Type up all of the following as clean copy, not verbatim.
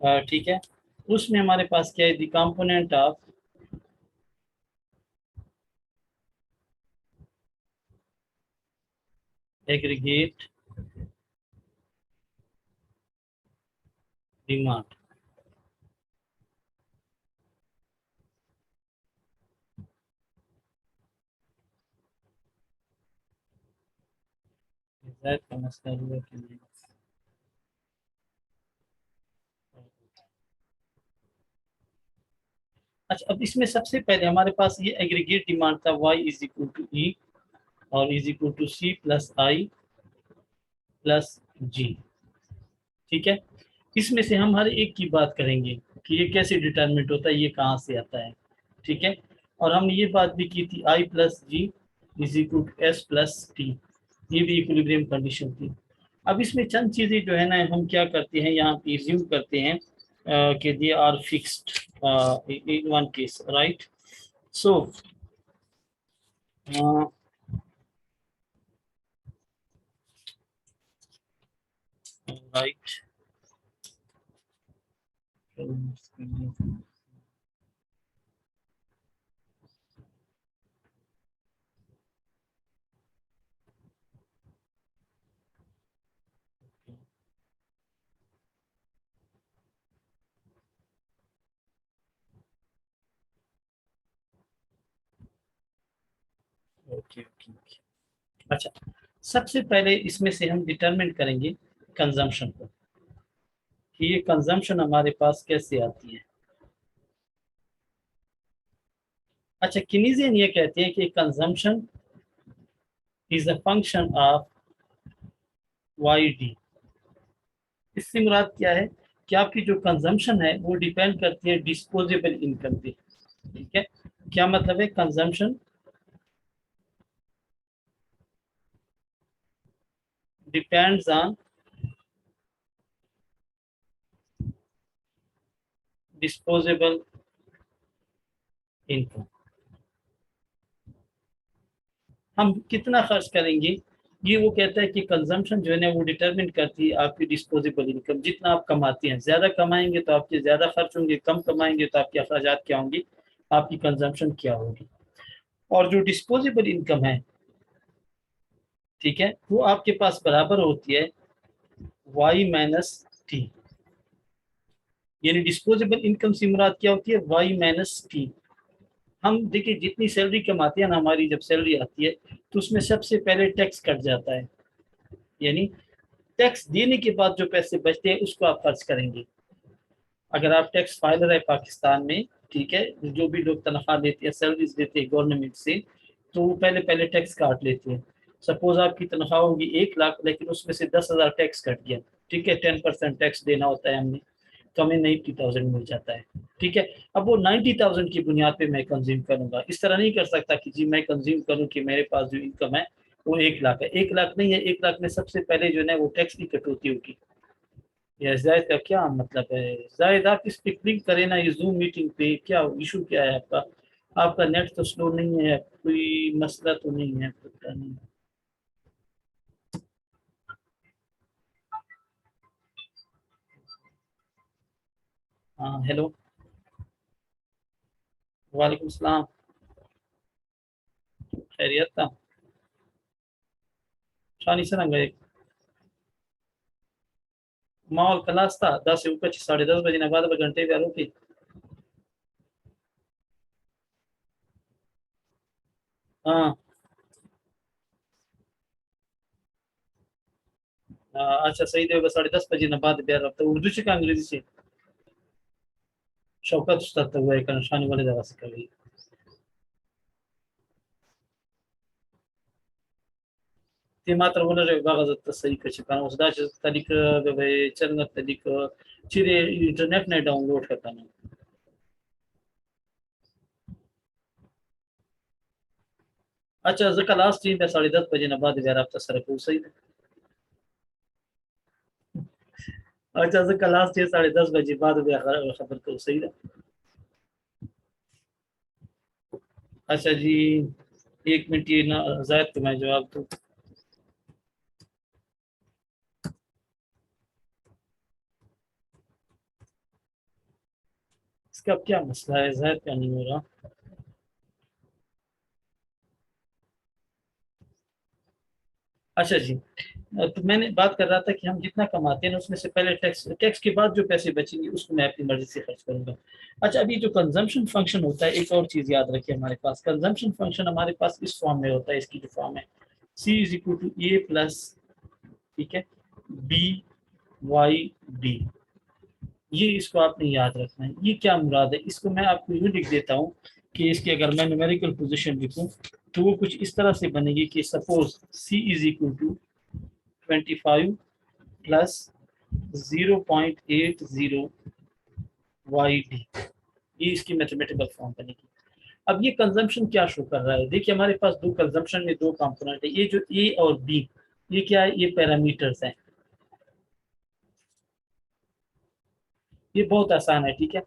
ठीक है। उसमें हमारे पास क्या है, the component of aggregate demand. का मसला हुआ कि नहीं। अच्छा, अब इसमें सबसे पहले हमारे पास ये एग्रीगेट डिमांड था, y is equal to E और is equal to C plus I plus G. ठीक है। इसमें से हम हर एक की बात करेंगे कि ये कैसे डिटरमिनेट होता है, ये कहाँ से आता है। ठीक है। और हमने ये बात भी की थी, I plus G is equal to S plus T, ये भी इक्विलिब्रियम कंडीशन थी। अब इसमें चंद चीजें जो है ना, हम क्या करते हैं यहाँ पे रिज्यूम करते हैं कि they are fixed in one case, right. So right, okay okay. अच्छा, सबसे पहले इसमें से हम डिटरमिन करेंगे कंजम्पशन को, कि ये कंजम्पशन हमारे पास कैसे आती है। अच्छा, किनीजियन ये कहते हैं कि consumption is a function of Y D. इससे मुराद क्या है कि आपकी जो कंजम्पशन है वो डिपेंड करती है डिस्पोजेबल इनकम पे। ठीक है। क्या मतलब है, consumption depends on disposable income. हम कितना खर्च करेंगे, ये वो कहता है कि कंजम्पशन जो है ना वो डिटरमिन करती है आपकी डिस्पोजेबल इनकम। जितना आप कमाते हैं, ज्यादा कमाएंगे तो आपके ज्यादा खर्च होंगे, कम कमाएंगे तो आपके अखराजात क्या होंगे, आपकी कंजम्पशन क्या होगी। और जो डिस्पोजेबल इनकम है, ठीक है, वो आपके पास बराबर होती है वाई माइनस टी। यानी डिस्पोजेबल इनकम से मुराद क्या होती है, वाई माइनस टी। हम देखिए जितनी सैलरी कमाते हैं ना, हमारी जब सैलरी आती है तो उसमें सबसे पहले टैक्स कट जाता है। यानी टैक्स देने के बाद जो पैसे बचते हैं उसको आप खर्च करेंगे। अगर आप टैक्स फाइलर है पाकिस्तान में, ठीक है, जो भी लोग तनख्वाह देते हैं, सैलरीज देते हैं गवर्नमेंट से, तो वो पहले पहले टैक्स काट लेते हैं। सपोज आपकी तनख्वाह होगी 1 लाख, लेकिन उसमें से 10,000 टैक्स कट गया। ठीक है, 10% टैक्स देना होता है हमने, तो हमें 90,000 मिल जाता है। ठीक है। अब वो 90,000 की बुनियाद पे मैं कंज्यूम करूंगा। इस तरह नहीं कर सकता कि जी मैं कंज्यूम करूं कि मेरे पास जो इनकम है वो 1 लाख है। 1 लाख नहीं है, 1 लाख में सबसे पहले जो है वो टैक्स की कटौती होगी। या जायद का क्या मतलब है, जायद आप इस पे क्लिक करें ना, ये जूम मीटिंग पे क्या इशू क्या है आपका। आपका नेट तो स्लो नहीं है, कोई मसला तो नहीं है, पता नहीं। हाँ हेलो। वालेकुम सलाम। खैरियत था। शानी से रंग माहौल खलास था 10 से ऊपर 10:30 बजे ना बाद घंटे पे रोटी। हाँ। अच्छा सही दे 10:30 बजे ना बाद ब्यार रफ्ता उर्दू से का अंग्रेजी से। शौकत उस्ताद तो हुआ है शानी वाले जगह से कर गई। ते मात्र बोलर बागाजत सही कशी कारण उसदाच तारीख चरण तारीख चिरे इंटरनेट नाही डाउनलोड करताना। अच्छा जर का लास्ट ट्रेन 10:30 बजे ना बाद यार आपका सर को सही है। अच्छा जर का लास्ट ट्रेन 10:30 बजे बाद खबर को सही है। अच्छा जी, 1 मिनट ये ना जायद को मैं जवाब दूँ। इसका क्या मसला है, ज़ाहिर क्या नहीं हो रहा। अच्छा जी, तो मैंने बात कर रहा था कि हम जितना कमाते हैं ना उसमें से पहले टैक्स, टैक्स के बाद जो पैसे बचेंगे उसको मैं अपनी मर्जी से खर्च करूंगा। अच्छा, अभी जो कंजम्पशन फंक्शन होता है, एक और चीज याद रखिए, हमारे पास कंजम्पशन फंक्शन हमारे पास इस फॉर्म में होता है, इसकी जो फॉर्म है C is equal to A plus, ठीक है, बी वाई डी। ये इसको आपने याद रखना है, ये क्या मुराद है, इसको मैं आपको यूँ लिख देता हूँ कि इसकी अगर मैं न्यूमेरिकल पोजीशन लिखूं तो वो कुछ इस तरह से बनेगी कि suppose C is equal to 25 plus 0.80 Y D. ये इसकी मैथमेटिकल फॉर्म बनेगी। अब ये कंजम्पशन क्या शो कर रहा है, देखिए हमारे पास दो कंजम्पशन में दो कंपोनेंट है, ये जो ए और बी, ये क्या है, ये पैरामीटर्स हैं। ये बहुत आसान है, ठीक है।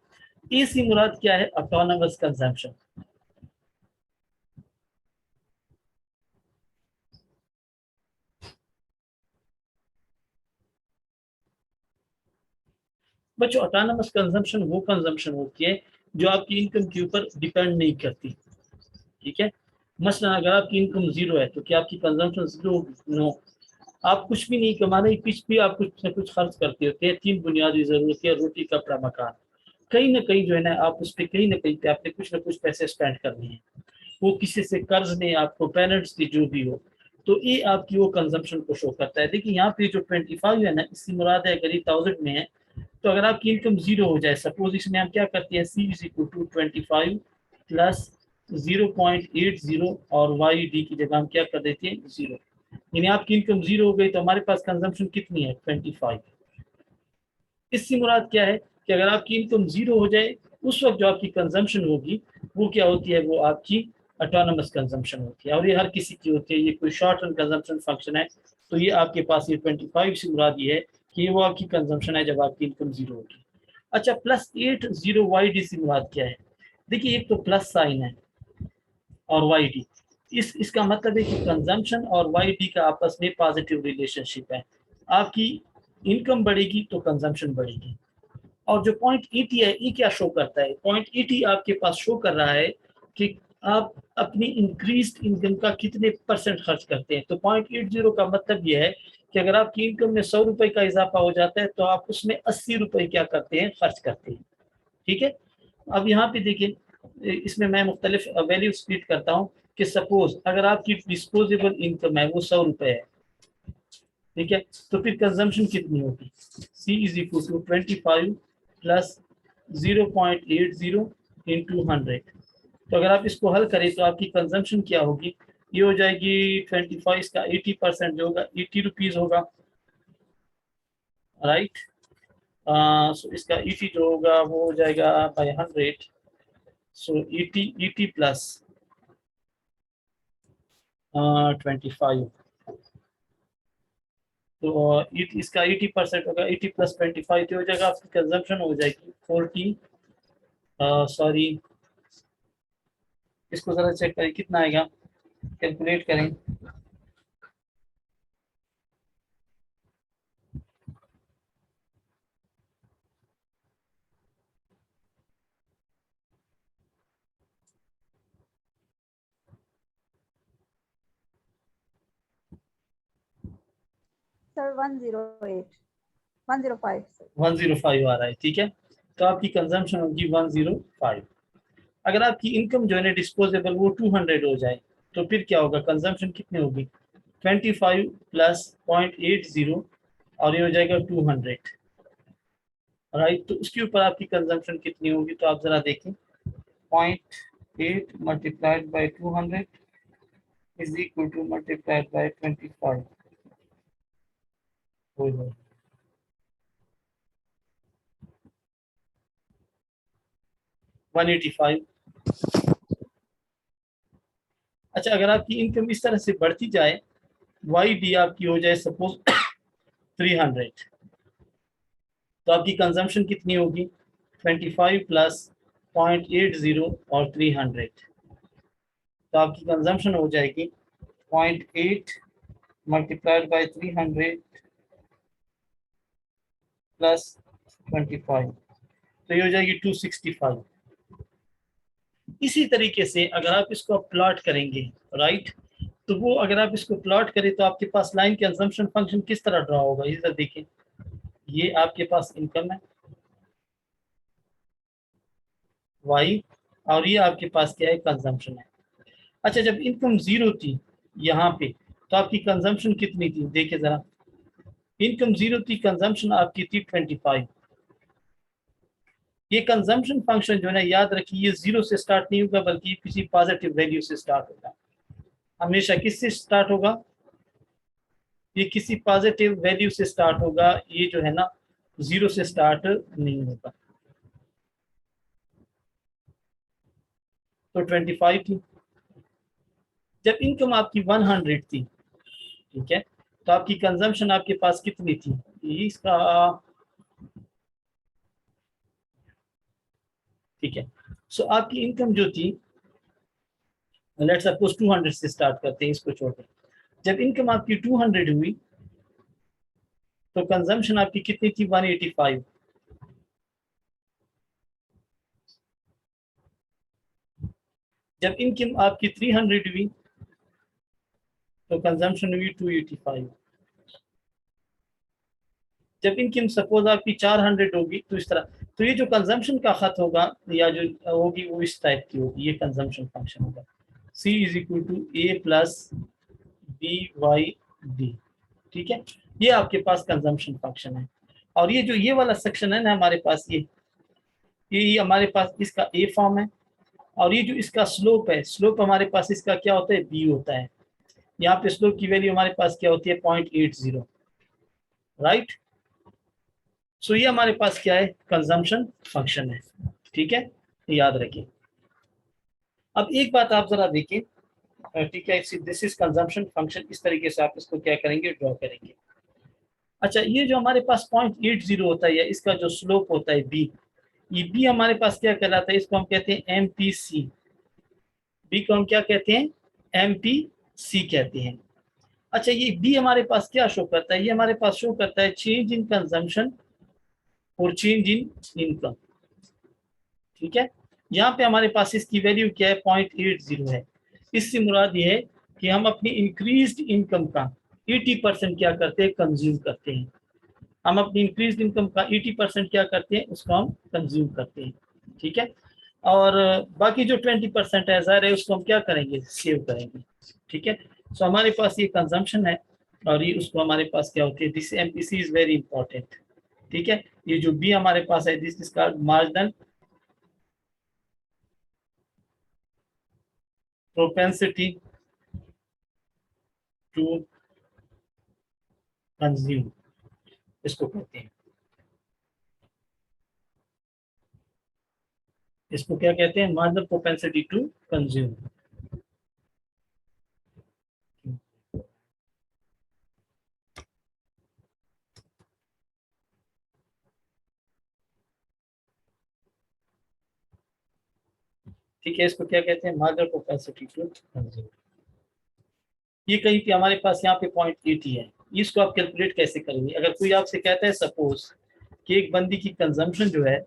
ए से मुराद क्या है, ऑटोनोमस कंजम्पशन। बच्चों, ऑटोनोमस कंजम्पशन वो कंजम्पशन होती है जो आपकी इनकम के ऊपर डिपेंड नहीं करती, ठीक है। मसलन अगर आपकी इनकम जीरो है तो क्या आपकी कंजम्पशन जीरो होगी? नो। आप कुछ भी नहीं कमा रहे, कुछ भी आप कुछ न कुछ खर्च करते होते हैं, तीन बुनियादी जरूरत है, रोटी कपड़ा मकान। कहीं ना कहीं जो है ना, आप उस पर कहीं ना कहीं पे आपने कुछ ना कुछ पैसे स्पेंड करने हैं, वो किसी से कर्ज ने आपको, पेरेंट्स की जो भी हो, तो ये आपकी वो कंजम्पशन को शो करता है। देखिए यहाँ पे जो 25 है ना, इसकी मुराद है अगर ये 1000 में है तो अगर आपकी इनकम जीरो हो जाए, सपोज इसमें हम क्या करते हैं, सी इज इक्वल टू 25 प्लस 0.80 और वाई डी की जगह हम क्या कर देते हैं, जीरो। यानी आपकी इनकम जीरो हो गई तो हमारे पास कंजम्पशन कितनी है, 25। इससे मुराद क्या है कि अगर आपकी इनकम जीरो हो जाए उस वक्त जो आपकी कंजम्पशन होगी वो क्या होती है, वो आपकी ऑटोनोमस कंजम्पशन होती है, और ये हर किसी की होती है, ये कोई शॉर्ट टर्म कंजम्पशन फंक्शन है। तो ये आपके पास ये 25 से मुराद ये है कि वो आपकी कंजम्पशन है जब आपकी इनकम जीरो होगी। अच्छा, +80 वाई डी से मुराद क्या है, देखिए एक तो प्लस साइन है और वाई डी, इसका मतलब है कि कंजम्पशन और वाई डी का आपस में पॉजिटिव रिलेशनशिप है। आपकी इनकम बढ़ेगी तो कंजम्पशन बढ़ेगी। और जो पॉइंट ईटी है, ये क्या शो करता है, पॉइंट ईटी आपके पास शो कर रहा है कि आप अपनी इंक्रीज इनकम का कितने परसेंट खर्च करते हैं। तो 0.80 का मतलब यह है कि अगर आपकी इनकम में 100 रुपए का इजाफा हो जाता है तो आप उसमें 80 रुपए क्या करते हैं, खर्च करते हैं, ठीक है। अब यहाँ पे देखिए, इसमें मैं मुख्तलिफ वैल्यू स्प्लिट करता हूँ कि सपोज अगर आपकी डिस्पोजेबल इनकम है वो 100 रुपए है, ठीक है, तो फिर कंजम्पशन कितनी होगी, C is equal to 25 plus 0.80 into 100। तो अगर आप इसको हल करें तो आपकी कंजम्पशन क्या होगी, ये हो जाएगी 25 का 80% जो होगा 80 रुपीज होगा, राइट। सो इसका ईटी जो होगा वो हो जाएगा बाय 100। सो ईटी ईटी प्लस 25, तो इसका 80% होगा, 80 + 25 तो हो जाएगा, आपकी कंजम्पशन हो जाएगी 40, सॉरी इसको जरा चेक करें कितना आएगा, कैलकुलेट करें। Sir 108 105 sir. 105 आ रहा है, ठीक है। तो आपकी कंजम्पशन होगी 105। अगर आपकी इनकम जो है ना डिस्पोजेबल वो 200 हो जाए तो फिर क्या होगा, कंजम्पशन कितनी होगी, 25 प्लस 0.80 और ये हो जाएगा 200, राइट। तो उसके ऊपर आपकी कंजम्पशन कितनी होगी, तो आप जरा देखें, 0.8 multiplied by 200 is equal two multiplied by 25। 185। अच्छा, अगर आपकी इनकम इस तरह से बढ़ती जाए, वाई डी आपकी हो जाए सपोज 300, तो आपकी कंजम्पशन कितनी होगी, 25 प्लस 0.80 और 300, तो आपकी कंजम्पशन हो जाएगी 0.8 मल्टीप्लाइड बाई 300 प्लस 25। तो ये हो जाएगी 265। इसी तरीके से अगर आप इसको प्लॉट करेंगे, राइट, तो वो अगर आप इसको प्लॉट करें तो आपके पास लाइन कंजम्पशन फंक्शन किस तरह ड्रा होगा, इधर देखें, ये आपके पास इनकम है y, और ये आपके पास क्या है, कंजम्पशन है। अच्छा, जब इनकम जीरो थी यहाँ पे, तो आपकी कंजम्पशन कितनी थी, देखिए जरा, इनकम जीरो थी, कंजम्पशन आपकी थी 25। ये कंजम्पशन फंक्शन जो है ना, याद रखिए, ये जीरो से स्टार्ट नहीं होगा बल्कि किसी पॉजिटिव वैल्यू से स्टार्ट होगा। हमेशा किससे स्टार्ट होगा, ये किसी पॉजिटिव वैल्यू से स्टार्ट होगा, ये जो है ना जीरो से स्टार्ट नहीं होगा। तो 25 थी। जब इनकम आपकी 100 थी, ठीक है, तो आपकी कंजम्पशन आपके पास कितनी थी, इसका, ठीक है। सो आपकी इनकम जो थी, लेट्स सपोज 200 से स्टार्ट करते हैं, इसको छोड़ते हैं। जब इनकम आपकी 200 हुई तो कंजम्पशन आपकी कितनी थी, 185। जब इनकम आपकी 300 हुई तो कंजम्पशन हुई 285। जब इनकम सपोज आपकी 400 होगी, तो इस तरह, तो ये जो कंजम्पशन का खत होगा या जो होगी वो इस टाइप की होगी, ये कंजम्पशन फंक्शन होगा, C is equal to A plus B Y D, ठीक है। ये आपके पास कंजम्पशन फंक्शन है। और ये जो ये वाला सेक्शन है ना हमारे पास, ये हमारे पास इसका ए फॉर्म है, और ये जो इसका स्लोप है, स्लोप हमारे पास इसका क्या होता है, बी होता है। यहाँ पे स्लोप की वैल्यू हमारे पास क्या होती है, 0.80, राइट। सो ये हमारे पास क्या है, कंजम्पशन फंक्शन है, ठीक है, याद रखिए। अब एक बात आप जरा देखिए, ठीक है, दिस इज कंजम्पशन फंक्शन, इस तरीके से आप इसको क्या करेंगे, ड्रॉ करेंगे। अच्छा, ये जो हमारे पास 0.80 होता है, या इसका जो स्लोप होता है बी, ये बी हमारे पास क्या कहलाता है, इसको हम कहते हैं एमपीसी। बी को हम क्या कहते हैं, एमपीसी कहते हैं। अच्छा, ये बी हमारे पास क्या शो करता है, ये हमारे पास शो करता है चेंज इन कंजम्पशन और चेंज इन इनकम, ठीक है। यहाँ पे हमारे पास इसकी वैल्यू क्या है, 0.80 है। इससे मुराद ये है कि हम अपनी इंक्रीज्ड इनकम का 80% क्या करते हैं, कंज्यूम करते हैं। हम अपनी इंक्रीज इनकम का 80% क्या करते हैं, उसको हम कंज्यूम करते हैं, ठीक है। और बाकी जो 20% है ज़ाहिर है, उसको हम क्या करेंगे, सेव करेंगे, ठीक है। सो हमारे पास ये कंजम्पशन है, और ये उसको हमारे पास क्या होती है, this MPC is very important, ठीक है। ये जो बी हमारे पास है, this is called marginal propensity to consume, इसको कहते हैं, इसको क्या कहते हैं, मार्जिनल प्रोपेंसिटी टू कंज्यूम। ठीक है, इसको क्या कहते हैं, मार्जिनल प्रोपेंसिटी टू कंज्यूम। ये कहीं पे हमारे पास यहाँ पे 0.80 है। इसको आप कैलकुलेट कैसे करेंगे, अगर कोई आपसे कहता है सपोज कि एक बंदी की कंजम्पशन जो है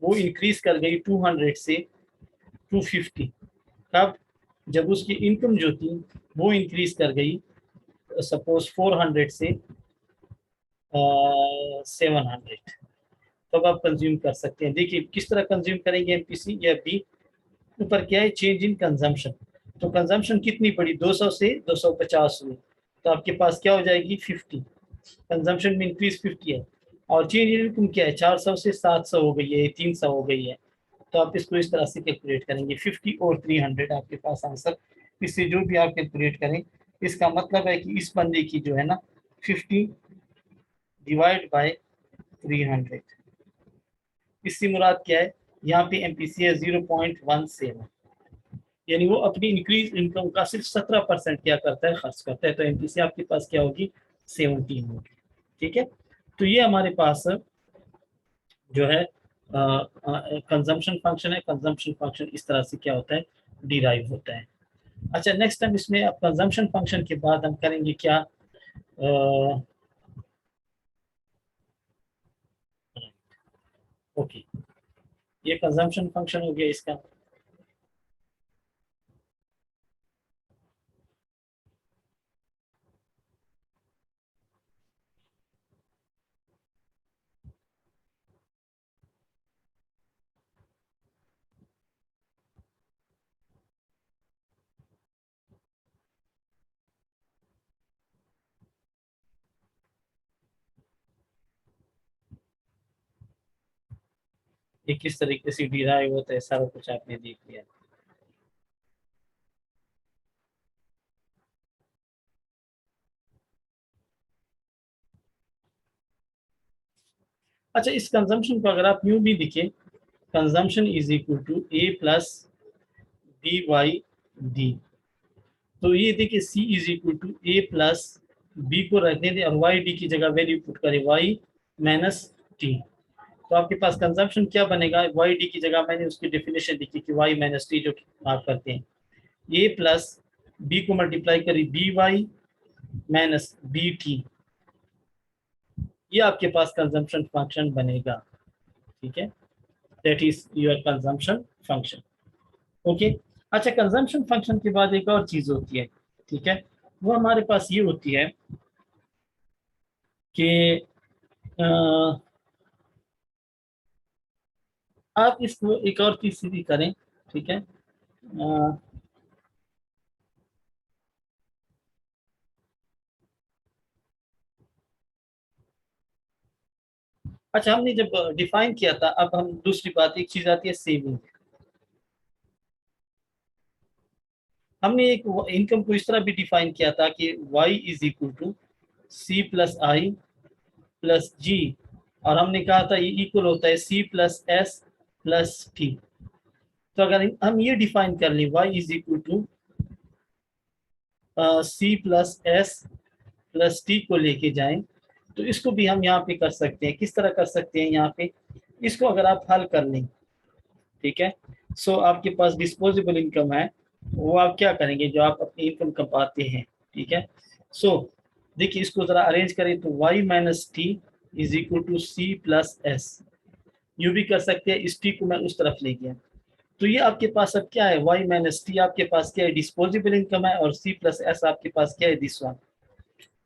वो इंक्रीज कर गई 200 से 250, कब, जब उसकी इनकम जो थी वो इंक्रीज कर गई सपोज 400 से 700, तब आप कंज्यूम कर सकते हैं। देखिए किस तरह कंज्यूम करेंगे, एमपीसी या बी, ऊपर क्या है, चेंज इन कंजम्पशन। तो कंजम्पशन कितनी पड़ी, 200 से 250 हुई, तो आपके पास क्या हो जाएगी, 50। कंजम्पशन में इंक्रीज 50 है, और चेंज इन इनकम क्या है, 400 से 700 हो गई है, 300 हो गई है। तो आप इसको इस तरह से कैलकुलेट करेंगे, 50 और 300 आपके पास आंसर। इससे जो भी आप कैलकुलेट करें, इसका मतलब है कि इस बंदे की जो है ना 50 डिवाइड बाय 300, इससे मुराद क्या है, यहाँ पे एमपीसी है 0.17, यानी वो अपनी इंक्रीज इनकम का सिर्फ 17% क्या करता है, खर्च करता है। तो एमपीसी आपके पास क्या होगी, 17 होगी, ठीक है। तो ये हमारे पास जो है कंजम्पशन फंक्शन है। कंजम्पशन फंक्शन इस तरह से क्या होता है, डिराइव होता है। अच्छा, नेक्स्ट टाइम इसमें अब कंजम्पशन फंक्शन के बाद हम करेंगे क्या, ओके, ये कंजम्पशन फंक्शन हो गया इसका। ये किस तरीके से डिराइव होता है सारा कुछ आपने देख लिया। अच्छा, इस कंजम्पशन को अगर आप यूं भी लिखें, consumption is equal to A plus D Y D, तो ये देखिए C is equal to A plus B को रखने दें और वाई डी की जगह वैल्यू पुट करें वाई माइनस टी। तो आपके पास कंजम्पशन क्या बनेगा, वाई डी की जगह मैंने उसकी डेफिनेशन लिखी कि वाई माइनस टी, जो आप करते हैं ए प्लस बी को मल्टीप्लाई करी B Y minus B T, ये आपके पास कंजम्पशन फंक्शन बनेगा। ठीक है, that is your consumption function. Okay. अच्छा, कंजम्पशन फंक्शन के बाद एक और चीज होती है, ठीक है, वो हमारे पास ये होती है कि आप इसको एक और चीज सीधी करें। ठीक है, अच्छा, हमने जब डिफाइन किया था, अब हम दूसरी बात, एक चीज आती है सेविंग। हमने एक इनकम को इस तरह भी डिफाइन किया था कि y is equal to C plus I plus G, और हमने कहा था ये इक्वल होता है C plus S plus T. तो अगर हम ये डिफाइन कर लें y is equal to C plus S plus T को लेके जाएं, तो इसको भी हम यहाँ पे कर सकते हैं। किस तरह कर सकते हैं, यहाँ पे इसको अगर आप हल कर लें, ठीक है, सो आपके पास डिस्पोजेबल इनकम है, वो आप क्या करेंगे, जो आप अपनी इनकम कमाते हैं। ठीक है, सो देखिए इसको जरा अरेंज करें, तो y minus T is equal to C plus S, you भी कर सकते हैं, इस टी को मैं उस तरफ ले गया। तो ये आपके पास अब क्या है, y माइनस टी आपके पास क्या है, डिस्पोजेबल इनकम है, और c प्लस एस आपके पास क्या है, दिस वन।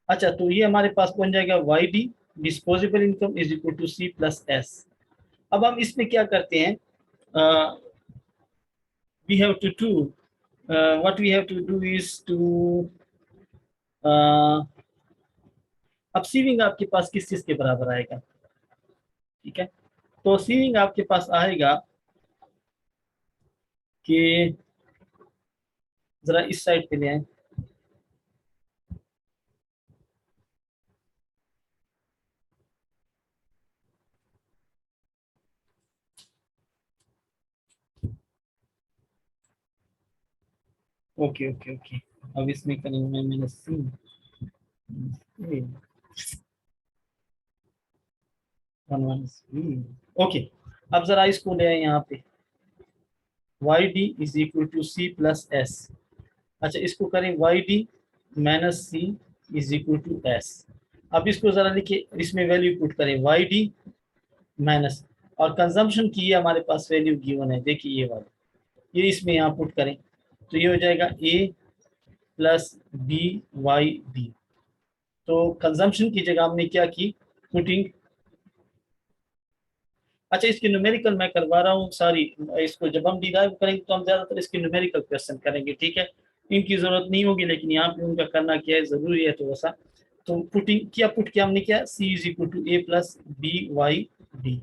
अच्छा, तो ये हमारे पास बन जाएगा Y D disposable income is equal to C plus S. अब हम इसमें क्या करते हैं, we have to do what we have to do is to अब सीविंग आपके पास किस चीज के बराबर आएगा। ठीक है, तो सीविंग आपके पास आएगा कि जरा इस साइड पे ले आए, ओके ओके ओके। अब इसमें करेंगे मैं मैंने सी, ओके। अब जरा इसको ले आए यहाँ पे, Y D is equal to C plus S. अच्छा, इसको करें Y D minus C is equal to S. अब इसको जरा लिखिए, इसमें वैल्यू पुट करें वाई डी माइनस, और कंजम्पशन की ये हमारे पास वैल्यू गिवन है, देखिए ये वाली, ये इसमें यहाँ पुट करें, तो ये हो जाएगा ए प्लस बी वाई डी। तो कंजम्पशन की जगह हमने क्या की, पुटिंग। अच्छा, इसकी न्यूमेरिकल मैं करवा रहा हूँ सारी, इसको जब हम डिराइव करेंगे तो हम ज्यादातर इसकी न्यूमेरिकल क्वेश्चन करेंगे। ठीक है, इनकी जरूरत नहीं होगी, लेकिन यहाँ पे उनका करना क्या है, जरूरी है थोड़ा सा। तो पुटिंग किया, पुट किया हमने, क्या C is equal to A plus B Y D.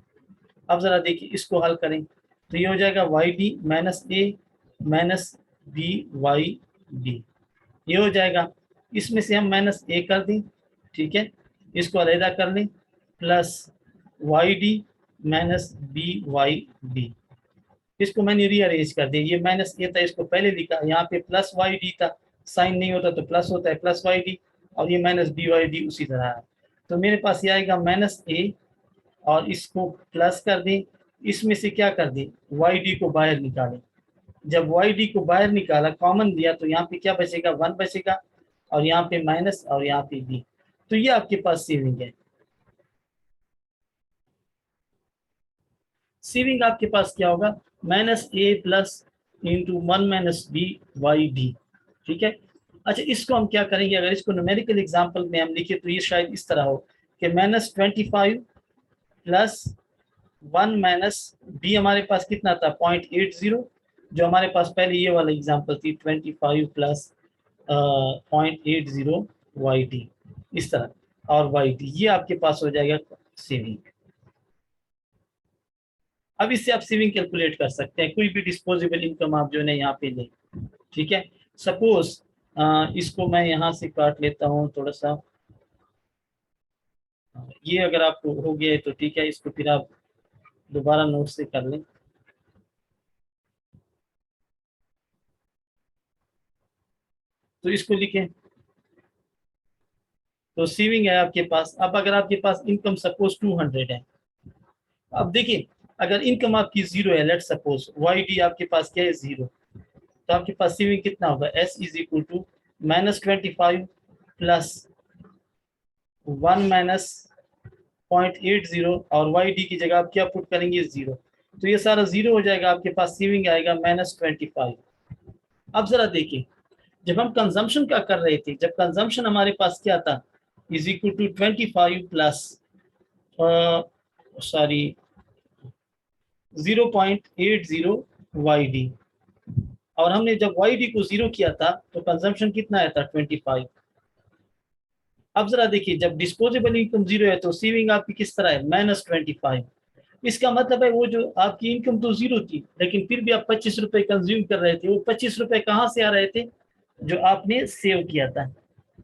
अब जरा देखिए इसको हल करें, तो ये हो जाएगा वाई डी माइनस ए माइनस बी वाई डी, ये हो जाएगा। इसमें से हम माइनस ए कर दें, ठीक है, इसको अलहदा कर लें, plus Y D minus B Y D, इसको मैंने रीअरेंज कर दिया। ये माइनस ए था, इसको पहले लिखा, यहाँ पे प्लस वाई डी था, साइन नहीं होता तो प्लस होता है, प्लस वाई डी, और ये माइनस बी वाई डी उसी तरह है। तो मेरे पास ये आएगा माइनस ए, और इसको प्लस कर दें, इसमें से क्या कर दें, वाई डी को बाहर निकालें। जब वाई डी को बाहर निकाला, कॉमन दिया, तो यहाँ पे क्या बचेगा, वन बचेगा, और यहाँ पे माइनस, और यहाँ पे बी। तो ये आपके पास सेविंग है। सेविंग आपके पास क्या होगा, -a plus into 1 minus B Y D. ठीक है। अच्छा, इसको हम क्या करेंगे, अगर इसको न्यूमेरिकल एग्जांपल में हम लिखे तो ये शायद इस तरह हो कि -25 प्लस 1 माइनस बी हमारे पास कितना था 0.80, जो हमारे पास पहले ये वाला एग्जांपल थी 25 प्लस 0.80 वाई डी, इस तरह। और वाई डी ये आपके पास हो जाएगा सेविंग। अब इससे आप सेविंग कैलकुलेट कर सकते हैं, कोई भी डिस्पोजेबल इनकम आप जो है यहाँ पे लें। ठीक है। सपोज इसको मैं यहाँ से काट लेता हूँ थोड़ा सा, ये अगर आपको हो गया है तो ठीक है, इसको फिर आप दोबारा नोट से कर लें। तो इसको लिखें, तो सेविंग है आपके पास। अब अगर आपके पास इनकम सपोज 200 है, अब देखिए अगर इनकम आपकी 0 है, लेट सपोज वाई डी आपके पास क्या है 0, तो आपके पास सेविंग कितना होगा, S is equal to -25 plus 1 minus 0.80 और वाई डी की जगह आप क्या पुट करेंगे 0, तो ये सारा 0 हो जाएगा, आपके पास सेविंग आएगा -25। अब जरा देखिए, जब हम कंजम्पशन का कर रहे थे, जब कंजम्पशन हमारे पास क्या था, is equal to 25 plus sorry 0.80 Y D, और हमने जब वाई डी को 0 किया था तो कंजम्पशन कितना आया था 25। अब जरा देखिए, जब डिस्पोजेबल इनकम 0 है तो सेविंग आपकी किस तरह है -25। इसका मतलब है वो जो आपकी इनकम तो 0 थी, लेकिन फिर भी आप 25 रुपए कंज्यूम कर रहे थे। वो 25 रुपए कहाँ से आ रहे थे, जो आपने सेव किया था।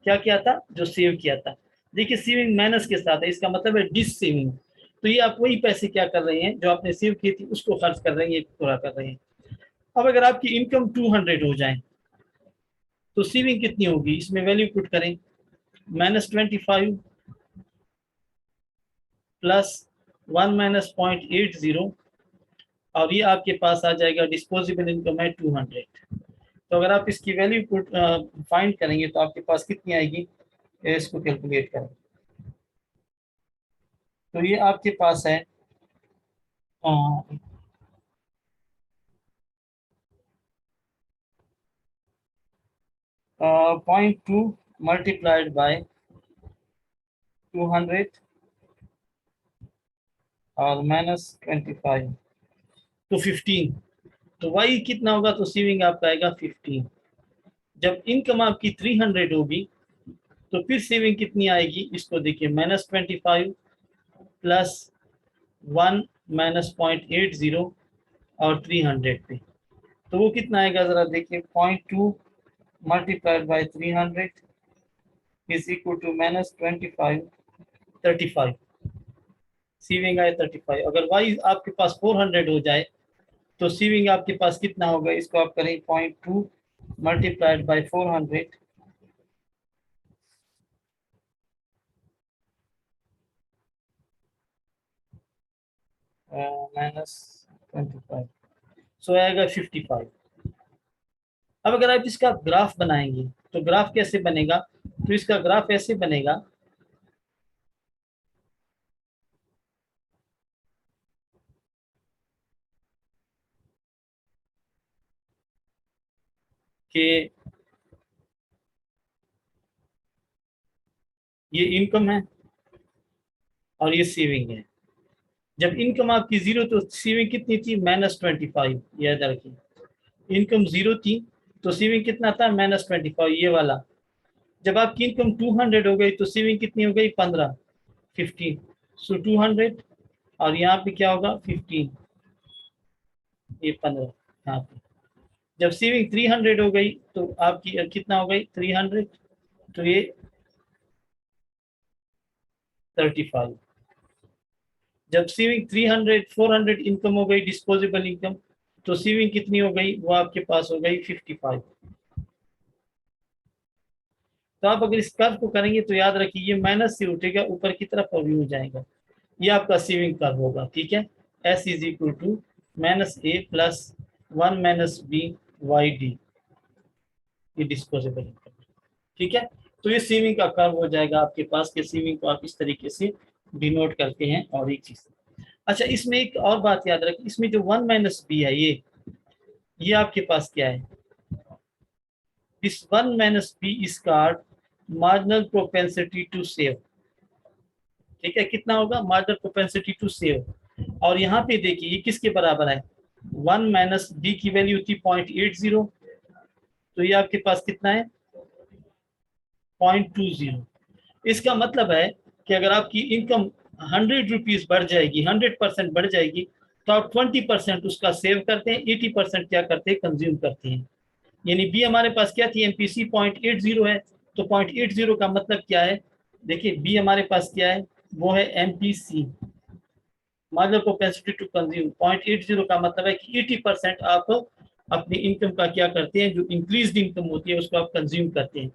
क्या किया था, जो सेव किया था। देखिए सेविंग माइनस के साथ है, इसका मतलब है डिस सेविंग। तो ये आप वही पैसे क्या कर रहे हैं जो आपने सेव की थी उसको खर्च कर रहे हैं, ये पूरा कर रहे हैं। अब अगर आपकी इनकम 200 हो जाए तो सेविंग कितनी होगी, इसमें वैल्यू पुट करें, -25 प्लस 1 माइनस 0.80, और ये आपके पास आ जाएगा डिस्पोजेबल इनकम है 200। तो अगर आप इसकी वैल्यू पुट फाइंड करेंगे तो आपके पास कितनी आएगी, इसको कैलकुलेट करें तो ये आपके पास है 0.2 मल्टीप्लाइड बाय 200 और -25 तो 15। तो वाई कितना होगा, तो सेविंग आपका आएगा 15। जब इनकम आपकी 300 होगी तो फिर सेविंग कितनी आएगी, इसको देखिए, -25 प्लस 1 माइनस 0.80 और 300 पे, तो वो कितना आएगा जरा देखिए, 0.2 multiplied by 300 is equal to -25 35। Saving आए 35। अगर वाई आपके पास 400 हो जाए तो सेविंग आपके पास कितना होगा, इसको आप करें 0.2 मल्टीप्लाइड बाय 400 -25, सो आएगा 55। अब अगर आप इसका ग्राफ बनाएंगे तो ग्राफ कैसे बनेगा, तो इसका ग्राफ ऐसे बनेगा कि ये इनकम है और ये सेविंग है। जब इनकम आपकी 0 तो सेविंग कितनी थी, -25, याद रखिए। इनकम 0 थी तो सेविंग कितना था, -25, ये वाला। जब आपकी इनकम 200 हो गई तो सेविंग कितनी हो गई, 15 15, सो 200 और यहाँ पे क्या होगा 15, ये 15 यहाँ पे। जब सेविंग 300 हो गई तो आपकी कितना हो गई 300, तो ये 35। जब सेविंग 300 400 इनकम हो गई डिस्पोजेबल इनकम, तो सेविंग कितनी हो गई, वो आपके पास हो गई 55। तो आप अगर इस कर्व को करेंगे तो याद रखिए ये माइनस से उठेगा ऊपर की तरफ और व्यू जाएगा, ये आपका सेविंग कर्व होगा। ठीक है, S is equal to -a plus 1 minus B Y D, ये डिस्पोजेबल इनकम। ठीक है, तो ये सेविंग का कर्व हो जाएगा आपके पास, के सेविंग को आप इस तरीके से डिनोट करते हैं। और एक चीज अच्छा, इसमें एक और बात याद रखें, इसमें जो 1 माइनस बी है, ये आपके पास क्या है, this 1 minus B is called marginal propensity to save. ठीक है, कितना होगा मार्जिनल प्रोपेंसिटी टू सेव। और यहाँ पे देखिए ये किसके बराबर है, 1 माइनस बी की वैल्यू थी 0.80, तो ये आपके पास कितना है 0.20। इसका मतलब है कि अगर आपकी इनकम 100 रुपीज बढ़ जाएगी, 100% बढ़ जाएगी, तो आप 20% उसका सेव करते हैं, 80% क्या करते हैं कंज्यूम करते हैं। यानी बी हमारे पास क्या थी, एमपीसी 0.80 है, तो 0.80 का मतलब क्या है, देखिए बी हमारे पास क्या है, वो है MPC marginal propensity to consume. 0.80 का मतलब है कि 80% आप अपनी इनकम का क्या करते हैं, जो इंक्रीज इनकम होती है उसको आप कंज्यूम करते हैं।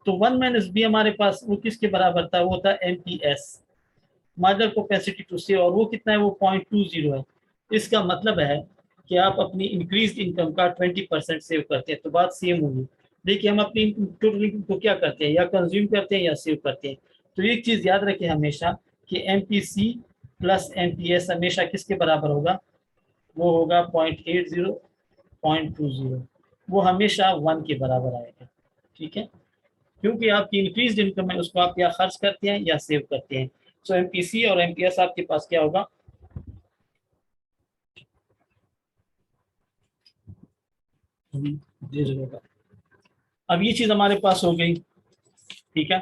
तो 1 माइनस बी हमारे पास वो किसके बराबर था, वो था MPS marginal propensity to save, और वो कितना है, वो 0.20 है। इसका मतलब है कि आप अपनी इंक्रीज इनकम का 20% सेव करते हैं, तो बात सेम होगी। देखिए हम अपनी टोटल इनकम को क्या करते हैं, या कंज्यूम करते हैं या सेव करते हैं। तो एक चीज याद रखें हमेशा कि एमपीसी प्लस एमपीएस हमेशा किसके बराबर होगा, वो होगा 0.80, 0.20, वो हमेशा 1 के बराबर आएगा। ठीक है, क्योंकि आपकी इंक्रीज इनकम है उसको आप या खर्च करते हैं या सेव करते हैं। सो एमपीसी और एमपीएस आपके पास क्या होगा, होगा। अब ये चीज हमारे पास हो गई। ठीक है,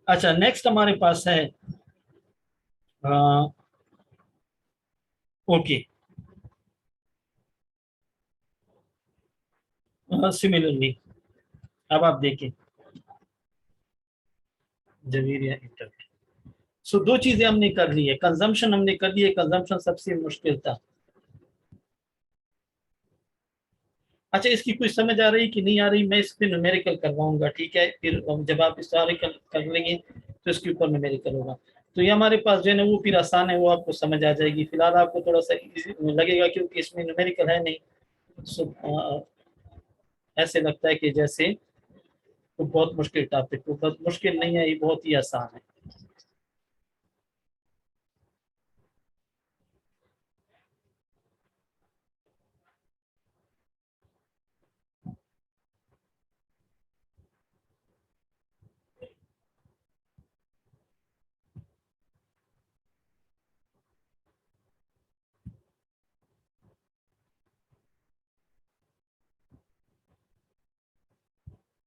अच्छा नेक्स्ट हमारे पास है ओके, सिमिलरली अब आप देखें जमीर या इंटरनेट। सो दो चीजें हमने कर ली है, कंजम्पशन हमने कर ली है, कंजम्पशन सबसे मुश्किल था। अच्छा, इसकी कुछ समझ आ रही कि नहीं आ रही, मैं इस पर न्यूमेरिकल करवाऊंगा। ठीक है, फिर जब आप हिस्टोरिकल कर लेंगे तो इसके ऊपर न्यूमेरिकल होगा। तो ये हमारे पास जो है ना वो फिर आसान है, वो आपको समझ आ जाएगी। फिलहाल आपको थोड़ा सा इजी लगेगा क्योंकि इसमें न्यूमेरिकल है नहीं। सो ऐसे लगता है कि जैसे तो बहुत मुश्किल टॉपिक, तो बहुत मुश्किल नहीं है, ये बहुत ही आसान है।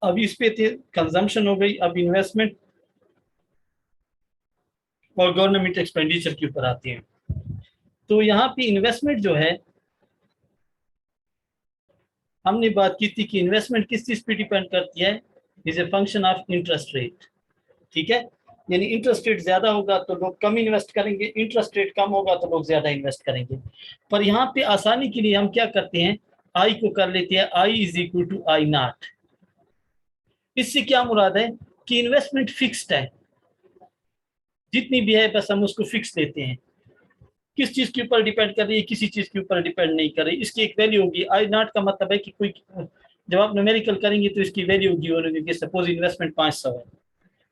अब इस पे थे कंजम्पशन हो गई, अब इन्वेस्टमेंट और गवर्नमेंट एक्सपेंडिचर के ऊपर आती है। तो यहाँ पे इन्वेस्टमेंट जो है, हमने बात की थी कि इन्वेस्टमेंट किस चीज पे डिपेंड करती है, is a function of interest rate. ठीक है, यानी इंटरेस्ट रेट ज्यादा होगा तो लोग कम इन्वेस्ट करेंगे, इंटरेस्ट रेट कम होगा तो लोग ज्यादा इन्वेस्ट करेंगे। पर यहाँ पे आसानी के लिए हम क्या करते हैं, आई को कर लेते हैं I is equal to I naught. इससे क्या मुराद है कि इन्वेस्टमेंट फिक्स्ड है, जितनी भी है बस हम उसको फिक्स लेते हैं। किस चीज के ऊपर डिपेंड कर रही है, किसी चीज के ऊपर डिपेंड नहीं कर रही। इसकी एक वैल्यू होगी, आई नॉट का मतलब है कि कोई, जब आप न्यूमेरिकल करेंगे तो इसकी वैल्यू होगी, सपोज इन्वेस्टमेंट 500 है,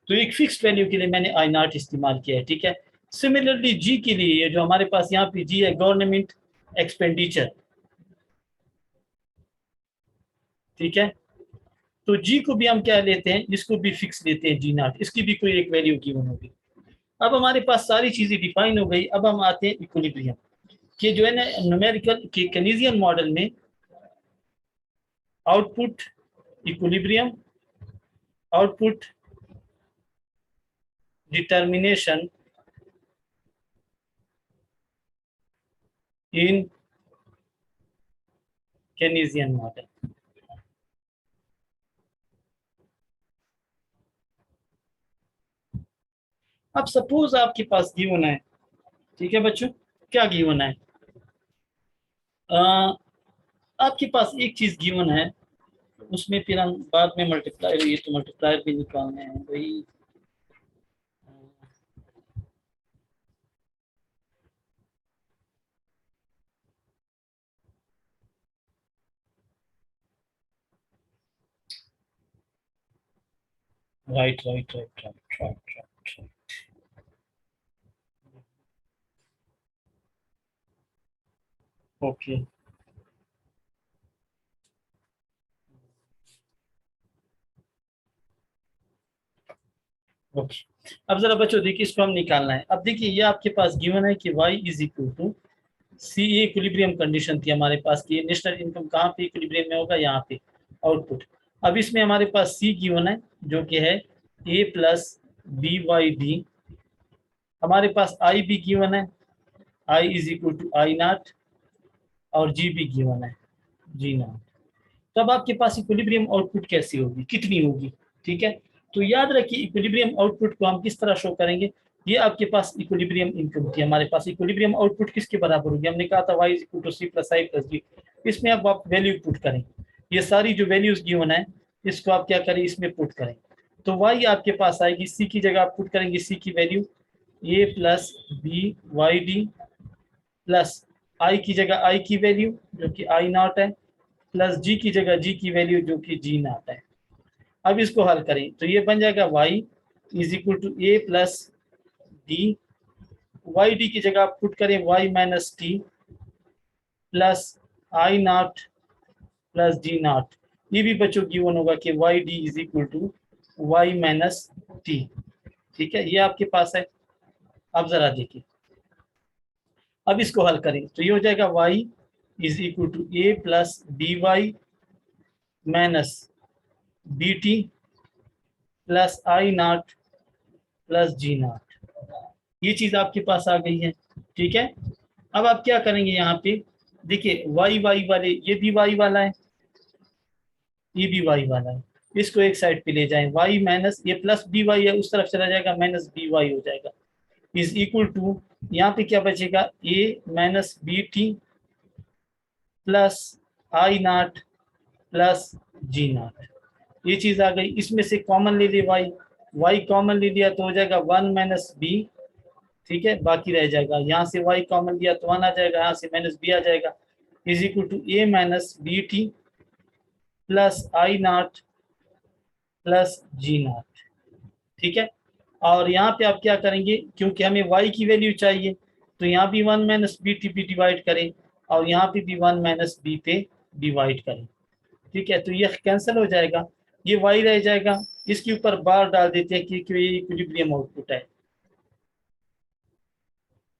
तो एक फिक्स्ड वैल्यू के लिए मैंने आई नॉट इस्तेमाल किया है। ठीक है, सिमिलरली जी के लिए जो हमारे पास यहाँ पे जी है, गवर्नमेंट एक्सपेंडिचर। ठीक है, तो जी को भी हम क्या लेते हैं, इसको भी फिक्स लेते हैं जी नॉट, इसकी भी कोई एक वैल्यू गिवन होगी। अब हमारे पास सारी चीजें डिफाइन हो गई, अब हम आते हैं इक्विलिब्रियम कि जो है ना न्यूमेरिकल के केनेजियन मॉडल में output equilibrium, output determination in Keynesian model. अब सपोज आपके पास गिवन है, ठीक है बच्चों, क्या गिवन है, आपके पास एक चीज गिवन है, उसमें फिर हम बाद में मल्टीप्लाई, ये तो मल्टीप्लायर भी निकालने हैं भाई। Right right right right right right. Okay okay. अब जरा बच्चों देखिए, इसको हम निकालना है। अब देखिए ये आपके पास गिवन है कि y इज इक्वल टू सी, ये इक्विलिब्रियम कंडीशन थी हमारे पास कि नेशनल इनकम कहाँ पे इक्विलिब्रियम में होगा, यहाँ पे आउटपुट। अब इसमें हमारे पास सी गिवन है जो कि है A plus B Y D. हमारे पास आई भी गिवन है, I is equal to I naught, और जी भी गिवन है, जी नॉट। तब आपके पास इक्विलिब्रियम आउटपुट कैसी होगी, कितनी होगी? ठीक है, तो याद रखिए इक्विलिब्रियम आउटपुट को हम किस तरह शो करेंगे। ये आपके पास इक्विलिब्रियम इनकम थी, हमारे पास इक्विलिब्रियम आउटपुट किसके बराबर होगी, हमने कहा था y is equal to C plus I plus D. इसमें अब आप वैल्यू पुट करें, ये सारी जो वैल्यूज गिवन है इसको आप क्या करें, इसमें पुट करें। तो y आपके पास आएगी, सी की जगह आप पुट करेंगे सी की value A plus B Y D, plus I की जगह आई की वैल्यू जो कि आई नॉट है, प्लस जी की जगह जी की वैल्यू जो कि जी नॉट है। अब इसको हल करें तो ये बन जाएगा y is equal to A plus D, Y D की जगह आप पुट करें y minus T plus I naught plus G naught. ये भी बच्चों गिवन होगा कि Y D is equal to Y minus T. ठीक है, ये आपके पास है। अब जरा देखिए, अब इसको हल करें तो ये हो जाएगा y is equal to A plus B Y minus B T plus I naught plus G naught. ये चीज आपके पास आ गई है। ठीक है, अब आप क्या करेंगे, यहाँ पे देखिए वाई वाई वाले, ये भी वाई वाला है, ये भी वाई वाला है, इसको एक साइड पे ले जाएं, वाई माइनस ये प्लस बी वाई है उस तरफ चला जाएगा, माइनस बी वाई हो जाएगा, इज इक्वल टू यहाँ पे क्या बचेगा, A minus B T plus I naught plus G naught. ये चीज आ गई, इसमें से कॉमन ले लिए वाई, वाई कॉमन ले लिया तो हो जाएगा वन माइनस बी। ठीक है, बाकी रह जाएगा, यहाँ से y कॉमन लिया तो 1 आ जाएगा, यहाँ से माइनस बी आ जाएगा, is equal to A minus B T plus I naught plus G naught. ठीक है, और यहाँ पे आप क्या करेंगे, क्योंकि हमें y की वैल्यू चाहिए तो यहाँ भी 1 माइनस बी टी पे डिवाइड करें, और यहाँ पे भी 1 माइनस बी पे डिवाइड करें। ठीक है, तो ये कैंसिल हो जाएगा, ये y रह जाएगा, इसके ऊपर बार डाल देते हैं कि ये इक्विलिब्रियम आउटपुट है,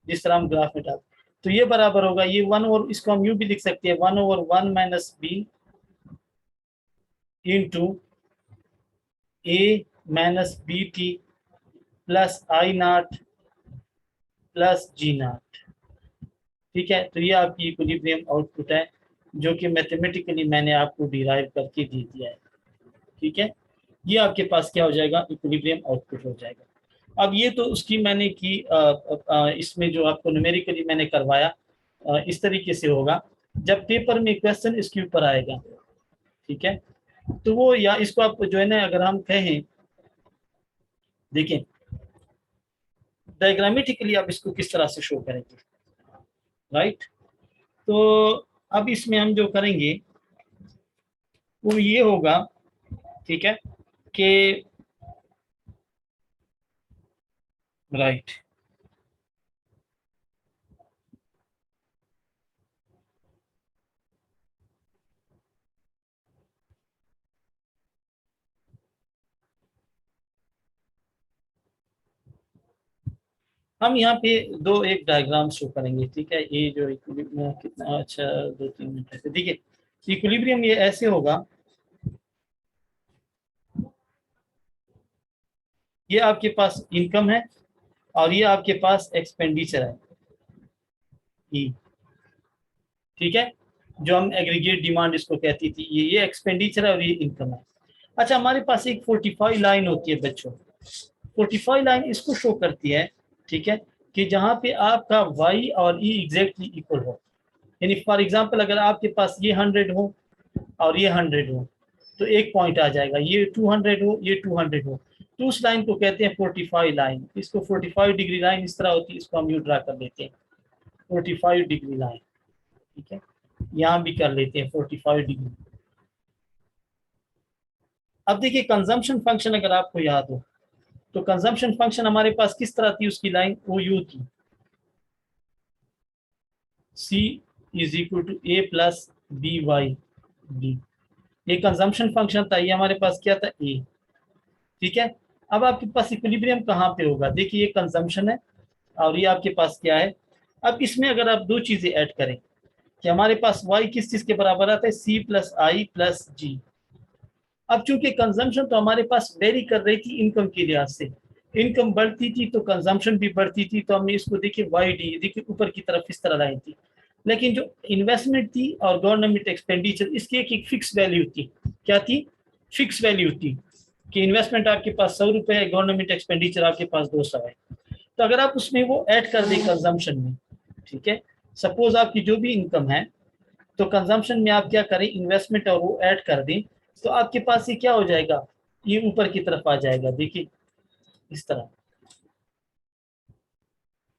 जिस तरह हम ग्राफ में डाल। तो ये बराबर होगा, ये 1 और इसको हम यूं भी लिख सकते हैं 1/1 minus B into A minus B T plus I naught plus G naught. ठीक है, तो ये आपकी इक्विलिब्रियम आउटपुट है जो कि मैथमेटिकली मैंने आपको डिराइव करके दे दिया है। ठीक है, ये आपके पास क्या हो जाएगा, इक्विलिब्रियम आउटपुट हो जाएगा। अब ये तो उसकी मैंने की इसमें जो आपको न्यूमेरिकली मैंने करवाया, इस तरीके से होगा। जब पेपर में क्वेश्चन इसके ऊपर आएगा, ठीक है, तो वो या इसको आप जो है ना, अगर हम कहें, देखें डायग्रामेटिकली आप इसको किस तरह से शो करेंगे, राइट। तो अब इसमें हम जो करेंगे वो ये होगा, ठीक है, कि राइट हम यहाँ पे दो एक डायग्राम शो करेंगे। ठीक है, ये जो कितना अच्छा 2-3 मिनट ऐसे देखिए, इक्विलिब्रियम ये ऐसे होगा, ये आपके पास इनकम है और ये आपके पास एक्सपेंडिचर है ई। ठीक है, जो हम एग्रीगेट डिमांड इसको कहती थी, ये एक्सपेंडिचर है और ये इनकम है। अच्छा, हमारे पास एक 45 लाइन होती है बच्चों, 45 लाइन इसको शो करती है, ठीक है, कि जहाँ पे आपका y और e एग्जैक्टली इक्वल हो। यानी फॉर एग्जांपल अगर आपके पास ये 100 हो और ये 100 हो तो एक पॉइंट आ जाएगा, ये 200 हो ये 200 हो, तो उस लाइन को कहते हैं 45 लाइन। इसको 45 डिग्री लाइन इस तरह होती है, इसको हम यू ड्रा कर लेते हैं 45 डिग्री लाइन। ठीक है, यहाँ भी कर लेते हैं 45 डिग्री। अब देखिए कंजम्पशन फंक्शन अगर आपको याद हो तो कंजम्पशन फंक्शन हमारे पास किस तरह थी, उसकी लाइन ओ यू थी, C is equal to A plus B Y D. ये कंजम्पशन फंक्शन था, ये हमारे पास क्या था, ए। ठीक है, अब आपके पास इक्विलिब्रियम कहाँ पे होगा, देखिए ये कंजम्पशन है और ये आपके पास क्या है। अब इसमें अगर आप दो चीजें ऐड करें कि हमारे पास y किस चीज के बराबर आता है, c प्लस आई प्लस जी। अब चूंकि कंजम्पशन तो हमारे पास वेरी कर रही थी इनकम के लिहाज से, इनकम बढ़ती थी तो कंजम्पशन भी बढ़ती थी, तो हमने इसको देखिए वाई डी देखिए ऊपर की तरफ इस तरह लाई थी। लेकिन जो इन्वेस्टमेंट थी और गवर्नमेंट एक्सपेंडिचर, इसकी एक फिक्स वैल्यू थी। क्या थी, फिक्स वैल्यू थी कि इन्वेस्टमेंट आपके पास 100 रुपए है, गवर्नमेंट एक्सपेंडिचर आपके पास 200 है। तो अगर आप उसमें वो ऐड कर दें कंजम्पशन में, ठीक है, सपोज आपकी जो भी इनकम है, तो कंजम्पशन में आप क्या करें, इन्वेस्टमेंट और वो ऐड कर दें, तो आपके पास ये क्या हो जाएगा, ये ऊपर की तरफ आ जाएगा। देखिए इस तरह,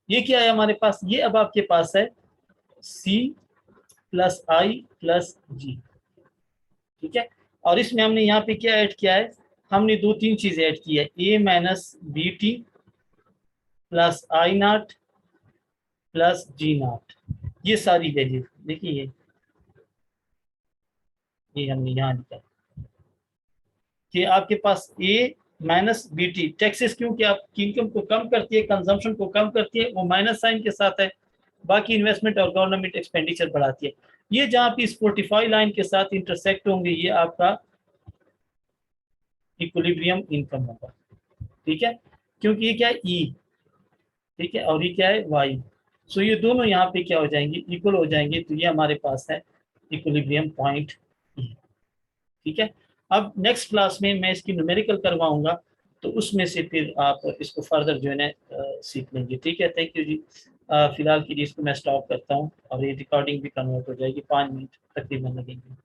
ये क्या है हमारे पास, ये अब आपके पास है C plus I plus G. ठीक है, और इसमें हमने यहाँ पे क्या ऐड किया है, हमने दो तीन चीजें ऐड की है, A minus B T plus I naught plus G naught. ये सारी वैल्यू देखिए, ये हमने यहाँ लिखा कि आपके पास ए माइनस बी टी टैक्सेस, क्योंकि आपकी इनकम को कम करती है, कंजम्पशन को कम करती है, वो माइनस साइन के साथ है। बाकी इन्वेस्टमेंट और गवर्नमेंट एक्सपेंडिचर बढ़ाती है। ये जहाँ पे इस 45 लाइन के साथ इंटरसेक्ट होंगे, ये आपका इक्विलिब्रियम इनकम होगा। ठीक है, क्योंकि ये क्या है ई, ठीक है, और ये क्या है वाई। सो ये दोनों यहाँ पे क्या हो जाएंगे, इक्वल हो जाएंगे, तो ये हमारे पास है इक्विलिब्रियम पॉइंट ई। ठीक है, अब नेक्स्ट क्लास में मैं इसकी न्यूमेरिकल करवाऊंगा, तो उसमें से फिर आप इसको फर्दर जो है ना सीख लेंगे। ठीक है, थैंक यू जी। फिलहाल के लिए इसको मैं स्टॉप करता हूँ और ये रिकॉर्डिंग भी कन्वर्ट हो जाएगी, 5 मिनट तकरीबन लगेंगे।